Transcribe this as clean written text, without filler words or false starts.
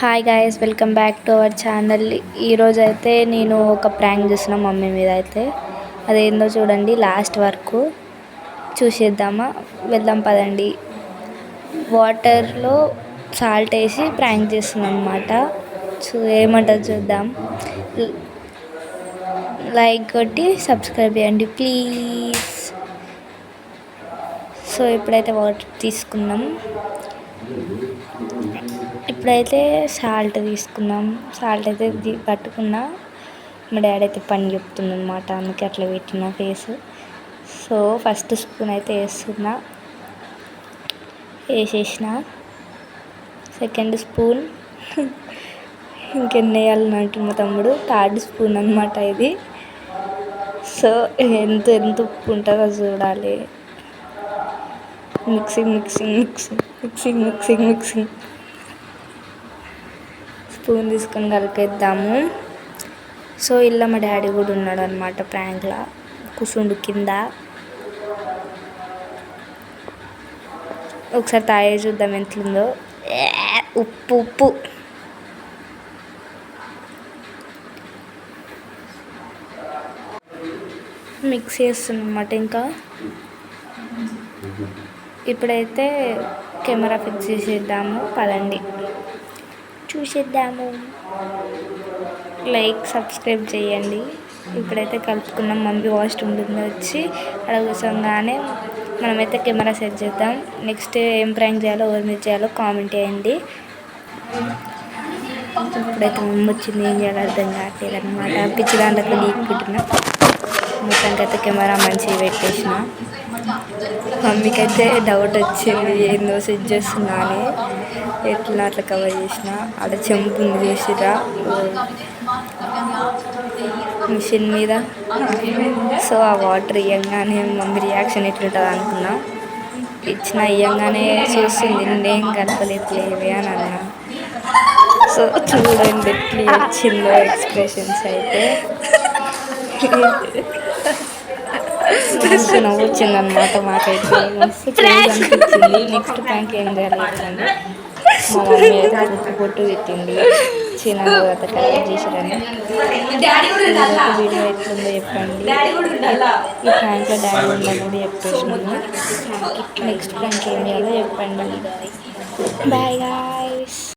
Hi guys, welcome back to our channel. ఈరోజు అయితే నేను ఒక ప్రాంక్ చేసిన మమ్మీ మీద. అయితే అదేందో చూడండి, లాస్ట్ వరకు చూసేద్దామా? వెళ్దాం పదండి. వాటర్లో సాల్ట్ వేసి ప్రాంక్ చేస్తున్నాం అనమాట. ఏమంటారు చూద్దాం. లైక్ కొట్టి సబ్స్క్రైబ్ చేయండి ప్లీజ్. సో ఇప్పుడైతే వాటర్ తీసుకున్నాం. ఇప్పుడైతే సాల్ట్ తీసుకున్నాం. సాల్ట్ అయితే పట్టుకున్నా. మా డాడీ అయితే పని చెప్తుంది అనమాట, అందుకే అట్లా పెట్టిన ఫేస్. సో ఫస్ట్ స్పూన్ అయితే వేసేసిన. సెకండ్ స్పూన్ ఇంకెన్ని వేయాలని అంటున్న తమ్ముడు. థర్డ్ స్పూన్ అనమాట ఇది. సో ఎంత ఉప్పు ఉంటుందో చూడాలి. మిక్సింగ్ స్పూన్ తీసుకొని కలిపేద్దాము. సో ఇలా మా డాడీ కూడా ఉన్నాడు అనమాట ప్రాంక్లా. కూర్చుండు కింద. ఒకసారి తాగే చూద్దాం ఎంతుందో. ఉప్పు మిక్స్ చేస్తున్నాం అన్నమాట. ఇంకా ఇప్పుడైతే కెమెరా ఫిక్స్ చేసేద్దాము పదండి, చూసేద్దాము. లైక్ సబ్స్క్రైబ్ చేయండి. ఇప్పుడైతే కలుపుకున్నాం. మమ్మీ వాష్రూమ్ నుండి వచ్చి అక్కడ కూర్చోగానే మనమైతే కెమెరా సెట్ చేద్దాం. నెక్స్ట్ ఏం ప్రాంక్ చేయాలో, ఎవరి మీద చేయాలో కామెంట్ చేయండి. ఇప్పుడైతే మమ్మీ వచ్చింది, ఏం చేయాలో అర్థం కావట్లేదు అనమాట. పిచ్చి దాంట్లో లీక్ పెట్టిన. మొత్తానికి అయితే కెమెరా మంచిగా పెట్టేసిన. మమ్మీకి అయితే డౌట్ వచ్చింది, ఏందో సెట్ చేస్తున్నా అని. ఎట్లా అట్లా కవర్ చేసిన. అక్కడ చెంపు ఉంది చేసిరా మిషన్ మీద. సో ఆ వాటర్ ఇవ్వగానే మమ్మీ రియాక్షన్ ఎట్లుంటుంది అనుకున్నా. ఇవ్వగానే చూస్తుంది, నేనేం కలపలేదులేవే అని అన్నా. సో చూడండి ఎట్లా వచ్చిందో ఎక్స్ప్రెషన్స్ అయితే. మస్తు నవ్వు వచ్చిందనమాట మాకైతే. మస్తు క్రేజ్ అనిపించింది. నెక్స్ట్ ప్రాంక్ ఏం చేయాలి చెప్పండి. మా మమ్మీ అయితే పొట్టు పెట్టింది. చిన్న కలెక్ట్ చేసిరని. వీడియో ఎట్లుందో చెప్పండి. ఈ ప్రాంక్లో డాడీ ఉందని కూడా చెప్పేసినాము. నెక్స్ట్ ప్రాంక్ ఏం చేయాలో చెప్పండి. Bye guys.